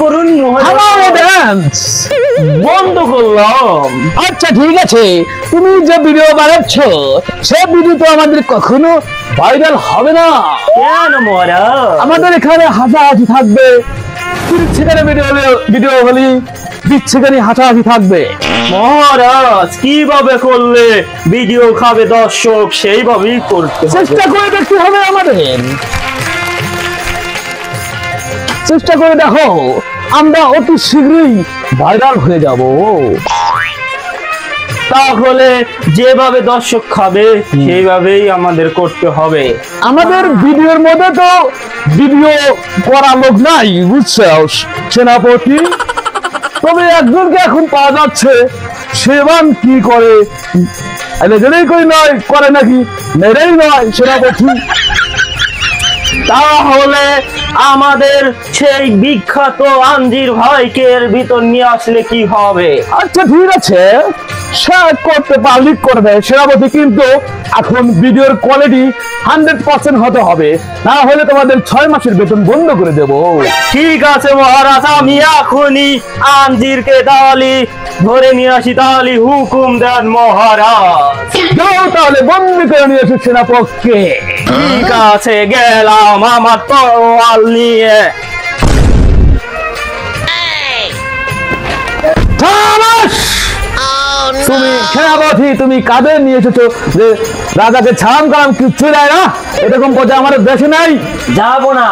করুন ডান্স বন্ধ করলাম। আচ্ছা ঠিক আছে, তুমি যে ভিডিও বানাচ্ছ সে ভিডিও তো আমাদের কখনো ভাইরাল হবে না। কেন মহারাজ? আমাদের এখানে হাসাহাসি থাকবে, 30 সেকেন্ডের ভিডিও হলে 20 সেকেন্ডে হাসাহাসি থাকবে। মহারাজ কিভাবে করলে ভিডিও খাবে দর্শক সেইভাবেই করতে হবে। চেষ্টা করে দেখতে হবে আমাদের। চেষ্টা করে দেখো, আমরা অতি শীঘ্রই ভাইরাল হয়ে যাব। তাহলে যেভাবে দর্শক খাবে সেইভাবেই আমাদের করতে হবে। আমাদের ভিডিওর মধ্যে তো ভিডিও করা লোক নাই, বুঝছো সেনাপতি? তবে একজনকে এখন পাওয়া যাচ্ছে, সেবান কি করে এলেই কই নয় করে নাকি মেরেই নয় সেনাপতি। তাহলে আমাদের সেই বিখ্যাত আঞ্জির ভাইকে এর ভিতর নিয়ে আসলে কি হবে? আচ্ছা ঠিক আছে, সে করতে পারলে করবে সেনাপতি, কিন্তু এখন ভিডিওর কোয়ালিটি 100% হতে হবে, না হলে তোমাদের 6 মাসের বেতন বন্ধ করে দেব। ঠিক আছে মহারাজ, আমি এখনই আঞ্জিরকে তাহলে ধরে নিয়ে আসি। তাহলে হুকুম দেন মহারাজ। যাও তাহলে বন্দি করে নিয়ে এসো সেনাপক্ষে। ঠিক আছে, গেলাম আমার তরোয়াল নিয়ে। তুমি সেনাপতি, তুমি কাদের নিয়ে এসেছো যে রাজাকে ছাড়ান কালাম কিচ্ছু দেয় না? এরকম কথা আমাদের দেশে নাই। যাবো না,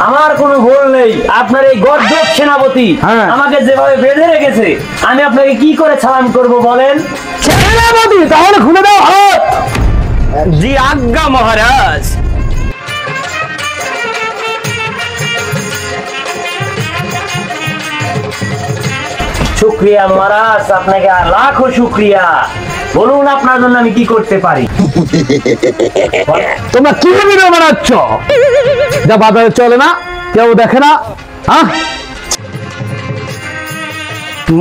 আমার কোনো ভুল নেই। আপনার এই গর্দভ সেনাপতি আমাকে যেভাবে বেঁধে রেখেছে, আমি আপনাকে কি করে ছাড়ান করব বলেন? সেনাপতি তাহলে খুলে দাও হাত। জি আজ্ঞা মহারাজ। শুক্রিয়া মহারাজ, আপনাকে লাখো শুক্রিয়া। বলুন আপনার জন্য আমি কি করতে পারি? তোমরা কি ভিডিও বানাচ্ছ যা বাজারে চলে না, কেউ দেখে না?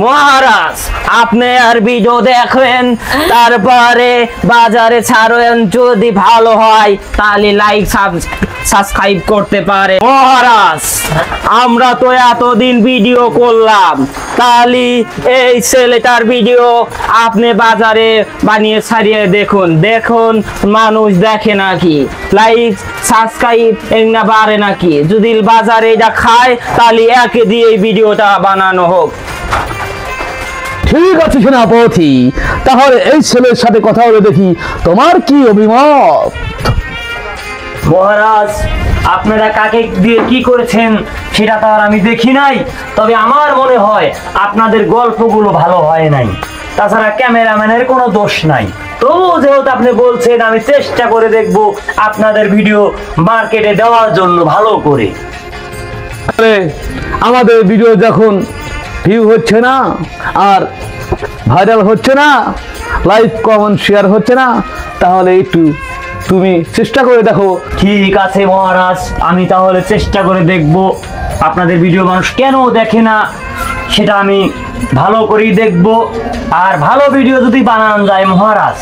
মহারাজ আপনি আর ভিডিও দেখেন, তারপরে বাজারে ছাড়েন, যদি ভালো হয় তাহলে লাইক সাবস্ক্রাইব করতে পারে। মহারাজ আমরা তো এতদিন ভিডিও করলাম, তাহলে এই ছেলেটার ভিডিও আপনি বাজারে বানিয়ে ছাড়িয়ে দেখুন, দেখুন মানুষ দেখে নাকি, লাইক সাবস্ক্রাইব এগুলা বাড়ে নাকি। যদি বাজারে এটা খায় তাহলে একে দিয়ে এই ভিডিওটা বানানো হোক। ঠিক আছে সেনাপতি, তাহলে এই ছেলের সাথে কথা বলে দেখি তোমার কি অভিমত। মহারাজ আপনারা কাকে দিয়ে কি করেছেন সেটা তো আর আমি দেখি নাই, তবে আমার মনে হয় আপনাদের গল্পগুলো ভালো হয় নাই। তাছাড়া ক্যামেরাম্যানের কোনো দোষ নাই। তবুও যেহেতু আপনি বলছেন, আমি চেষ্টা করে দেখব আপনাদের ভিডিও মার্কেটে দেওয়ার জন্য ভালো করে। আমাদের ভিডিও যখন ভিউ হচ্ছে না আর ভাইরাল হচ্ছে না, লাইক কমেন্ট শেয়ার হচ্ছে না, তাহলে একটু তুমি চেষ্টা করে দেখো। ঠিক আছে মহারাজ, আমি তাহলে চেষ্টা করে দেখব। আপনাদের ভিডিও মানুষ কেন দেখে না সেটা আমি ভালো করেই দেখব। আর ভালো ভিডিও যদি বানানো যায় মহারাজ,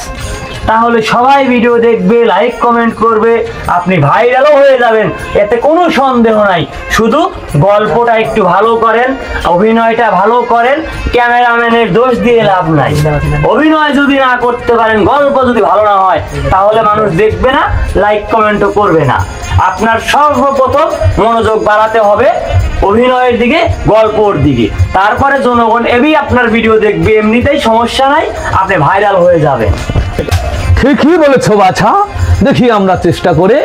তাহলে সবাই ভিডিও দেখবে, লাইক কমেন্ট করবে, আপনি ভাইরালও হয়ে যাবেন, এতে কোনো সন্দেহ নাই। শুধু গল্পটা একটু ভালো করেন, অভিনয়টা ভালো করেন, ক্যামেরাম্যানের দোষ দিয়ে লাভ নাই। অভিনয় যদি না করতে পারেন, গল্প যদি ভালো না হয়, তাহলে মানুষ দেখবে না, লাইক কমেন্টও করবে না। আপনার সর্বপ্রথম মনোযোগ বাড়াতে হবে অভিনয়ের দিকে, গল্পর দিকে, তারপরে জনগণ এবি আপনার ভিডিও দেখবে, এমনিতেই সমস্যা নাই, আপনি ভাইরাল হয়ে যাবেন। ঠিকই বলেছো বাছা, দেখি আমরা চেষ্টা করে